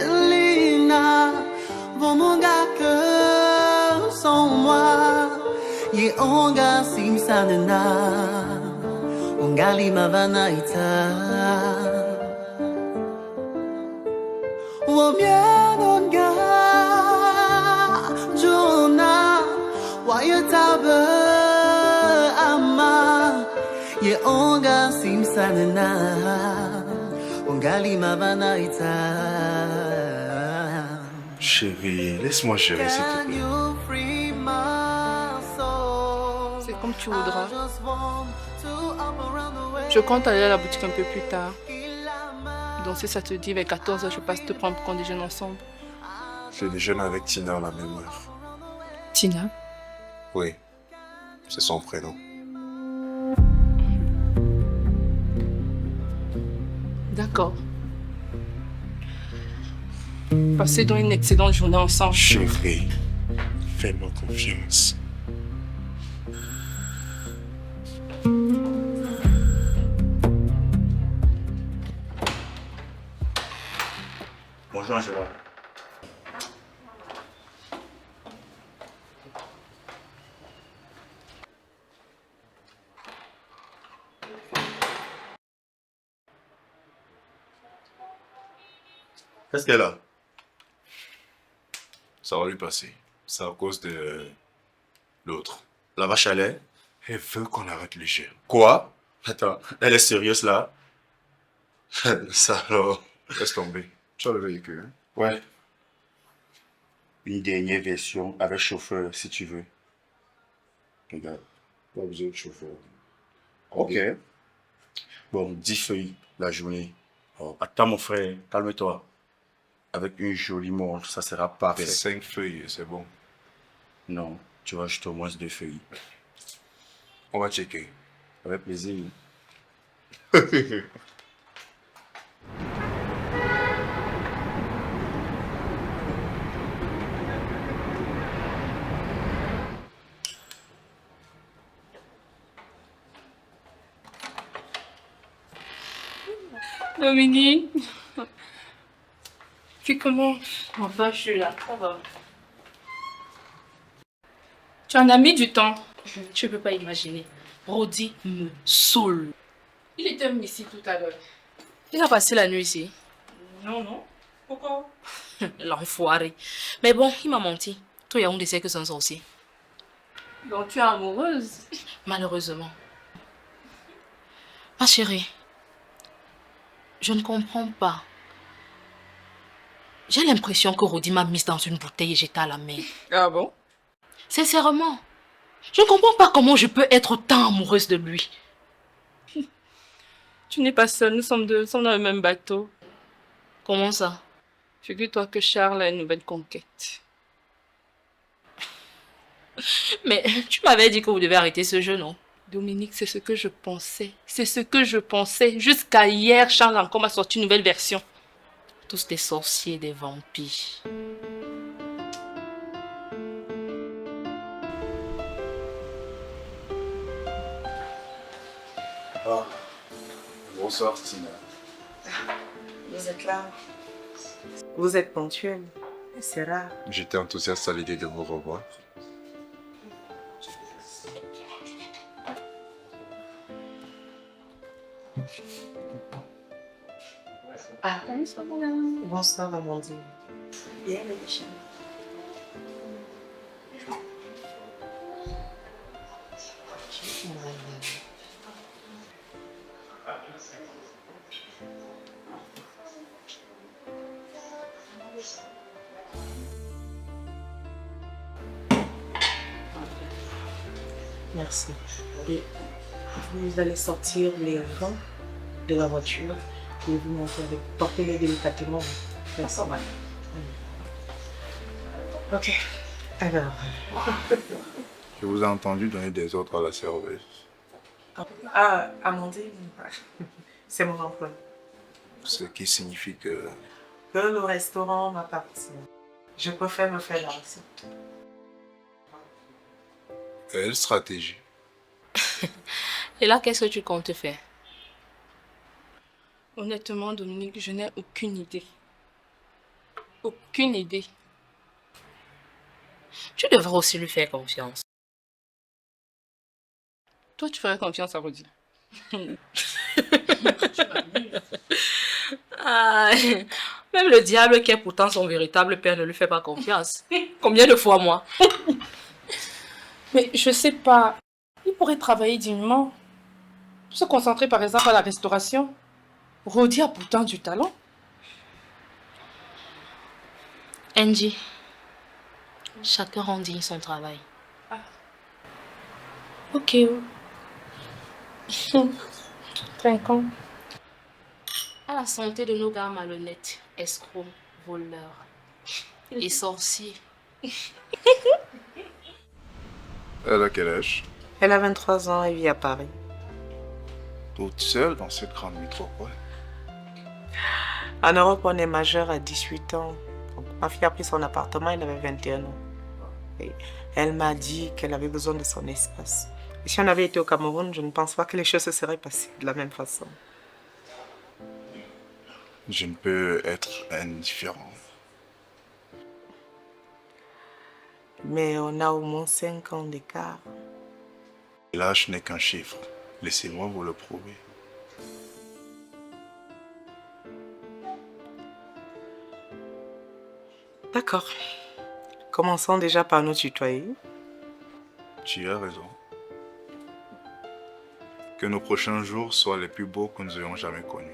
Silina, vomonga que sans moi, ye onga simsanana, ongali mavanaita. Womyanonga, Jona, wayatabe ama, ye onga simsanana, ongali mavanaita. Chérie, laisse-moi gérer s'il te plaît. C'est comme tu voudras. Je compte aller à la boutique un peu plus tard. Donc si ça te dit, vers 14h, je passe te prendre pour qu'on déjeune ensemble. Je déjeune avec Tina à la même heure. Tina? Oui, c'est son prénom. D'accord. Passez donc une excellente journée ensemble. Chérie, fais-moi confiance. Bonjour Angela. Qu'est-ce qu'elle a? Ça va lui passer. C'est à cause de l'autre. La vache à lait? Elle veut qu'on arrête le jeu. Quoi? Attends, elle est sérieuse là? Ça alors? Laisse tomber. Tu as le véhicule, hein? Ouais. Une dernière version avec chauffeur si tu veux. Regarde. Pas besoin de chauffeur. Ok. Bon, 10 feuilles la journée. Oh, attends mon frère, calme-toi. Avec une jolie montre, ça sera parfait. 5 feuilles, c'est bon. Non, tu vas acheter au moins 2 feuilles. On va checker. Avec plaisir. Dominique, tu comment? Enfin, je suis là, ça va. Tu en as mis du temps. Tu ne peux pas imaginer. Brody me saoule. Il était venu ici tout à l'heure. Il a passé la nuit ici. Non. Pourquoi? L'enfoiré. Mais bon, il m'a menti. Tout Yaoundé sait que c'est un sorcier. Donc tu es amoureuse? Malheureusement. Ma chérie, je ne comprends pas. J'ai l'impression que Rodi m'a mise dans une bouteille et j'étais à la mer. Ah bon? Sincèrement, je ne comprends pas comment je peux être autant amoureuse de lui. Tu n'es pas seule, nous sommes deux, nous sommes dans le même bateau. Comment ça? Figure-toi que Charles a une nouvelle conquête. Mais tu m'avais dit que vous devez arrêter ce jeu, non? Dominique, c'est ce que je pensais. C'est ce que je pensais. Jusqu'à hier, Charles encore m'a sorti une nouvelle version. Tous des sorciers, des vampires. Ah, bonsoir Tina. Vous êtes là. Vous êtes ponctuel. C'est rare. J'étais enthousiaste à l'idée de vous revoir. Ah, bonsoir Amandine. Bien, Michel. Merci. Et vous allez sortir les vents de la voiture et vous montrer avec portez-les délicatement. Merci. Ok. Alors. Je vous ai entendu donner des ordres à la serveuse. Ah, Amandine, c'est mon emploi. Ce qui signifie que... Que le restaurant m'appartient. Je préfère me faire la recette. Quelle stratégie? Et là, qu'est-ce que tu comptes faire? Honnêtement, Dominique, je n'ai aucune idée. Aucune idée. Tu devrais aussi lui faire confiance. Toi, tu ferais confiance à Rodi. Ah, même le diable qui est pourtant son véritable père ne lui fait pas confiance. Combien de fois moi? Mais je sais pas. Il pourrait travailler dignement. Se concentrer par exemple à la restauration. Rodi a pourtant du talent. Angie, chacun rend digne son travail. Ok. Trinquons. À la santé de nos gars malhonnêtes, escrocs, voleurs et sorciers. Elle a quel âge? Elle a 23 ans et vit à Paris. Toute seule dans cette grande métropole. En Europe, on est majeur à 18 ans. Donc, ma fille a pris son appartement, elle avait 21 ans. Et elle m'a dit qu'elle avait besoin de son espace. Et si on avait été au Cameroun, je ne pense pas que les choses se seraient passées de la même façon. Je ne peux être indifférent. Mais on a au moins 5 ans d'écart. L'âge n'est qu'un chiffre. Laissez-moi vous le prouver. D'accord. Commençons déjà par nous tutoyer. Tu as raison. Que nos prochains jours soient les plus beaux que nous ayons jamais connus.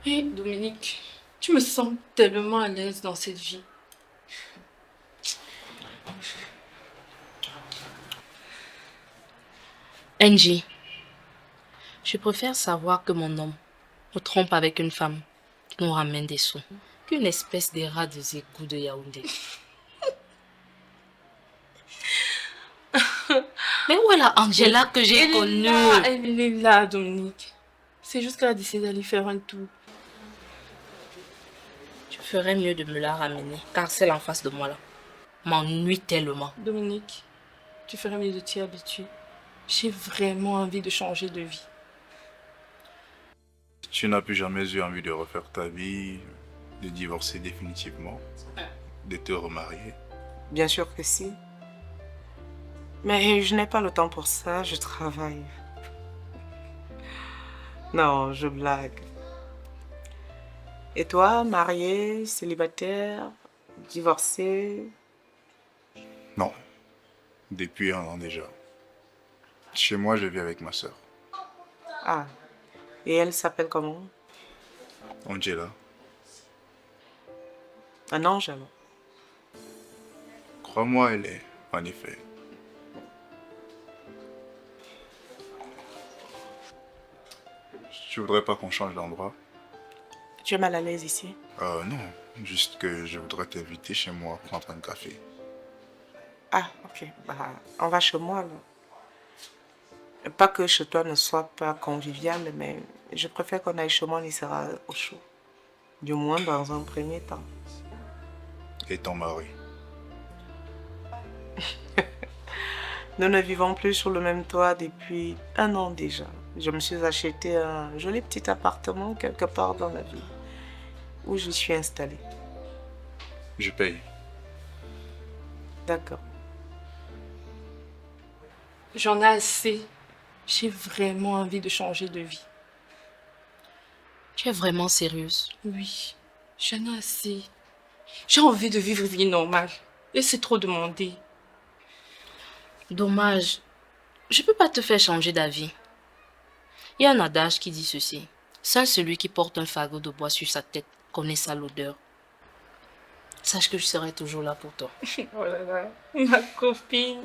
Hé, Dominique, tu me sens tellement à l'aise dans cette vie. Angie, je préfère savoir que mon homme me trompe avec une femme qui nous ramène des sous qu'une espèce de rat des égouts de Yaoundé. Mais où est la Angela que j'ai connue? Elle est là, Dominique. C'est juste qu'elle a décidé d'aller faire un tour. Tu ferais mieux de me la ramener, car celle en face de moi là m'ennuie tellement. Dominique, tu ferais mieux de t'y habituer. J'ai vraiment envie de changer de vie. Tu n'as plus jamais eu envie de refaire ta vie, de divorcer définitivement, de te remarier. Bien sûr que si. Mais je n'ai pas le temps pour ça, je travaille. Non, je blague. Et toi, marié, célibataire, divorcé? Non, depuis 1 an déjà. Chez moi, je vis avec ma sœur, Ah, et elle s'appelle comment? Angela. Un ange alors. Crois-moi, elle est, en effet. Tu voudrais pas qu'on change d'endroit? Tu es mal à l'aise ici? Non, juste que je voudrais t'inviter chez moi prendre un café. Ah, ok. Bah, on va chez moi alors. Pas que chez toi ne soit pas convivial, mais je préfère qu'on aille chez moi, on y sera au chaud. Du moins dans un premier temps. Et ton mari? Nous ne vivons plus sur le même toit depuis 1 an déjà. Je me suis acheté un joli petit appartement quelque part dans la ville où je suis installée. Je paye. D'accord. J'en ai assez. J'ai vraiment envie de changer de vie. Tu es vraiment sérieuse? Oui, j'en ai assez. J'ai envie de vivre une vie normale. Et c'est trop demandé. Dommage. Je peux pas te faire changer d'avis. Il y a un adage qui dit ceci. Seul celui qui porte un fagot de bois sur sa tête connaît sa l'odeur. Sache que je serai toujours là pour toi. Oh là là, ma copine.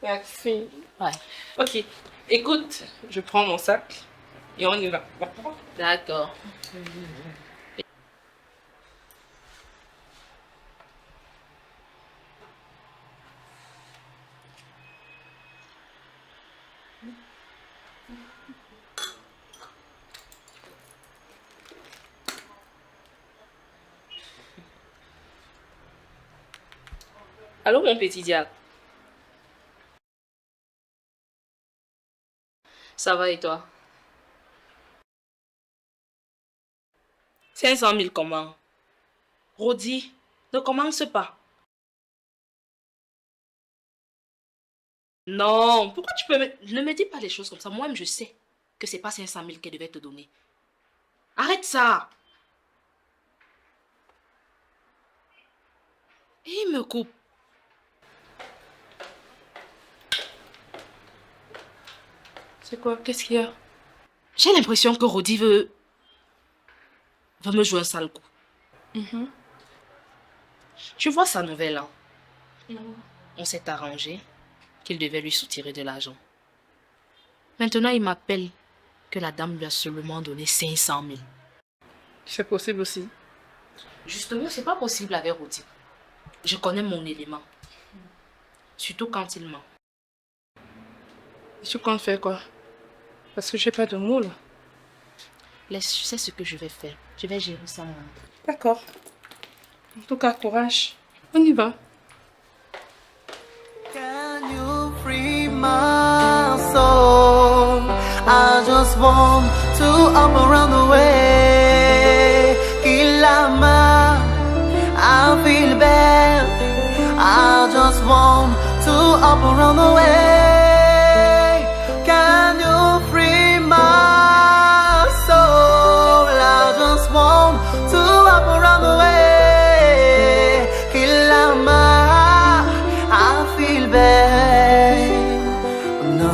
Merci. Ouais. Ok, écoute, je prends mon sac et on y va. D'accord. Allô, mon petit diable. Ça va et toi? 500 000 comment? Rodi, ne commence pas. Non, pourquoi tu peux ne me dis pas les choses comme ça. Moi-même, je sais que c'est pas 500 000 qu'elle devait te donner. Arrête ça. Et il me coupe. C'est quoi? Qu'est-ce qu'il y a? J'ai l'impression que Rodi veut me jouer un sale coup. Tu vois sa nouvelle, hein? On s'est arrangé qu'il devait lui soutirer de l'argent. Maintenant, il m'appelle que la dame lui a seulement donné 500 000. C'est possible aussi. Justement, c'est pas possible avec Rodi. Je connais mon élément. Surtout quand il ment. Et tu comptes faire quoi? Parce que j'ai pas de mots là. Laisse, je sais ce que je vais faire. Je vais gérer ça moi. D'accord. En tout cas, courage. On y va. Can you free my soul? I just want to up around the way. Kilama, I feel bad. I just want to up around the way. Can you free my soul? I just want to up around the way. Kilama, I feel bad. No.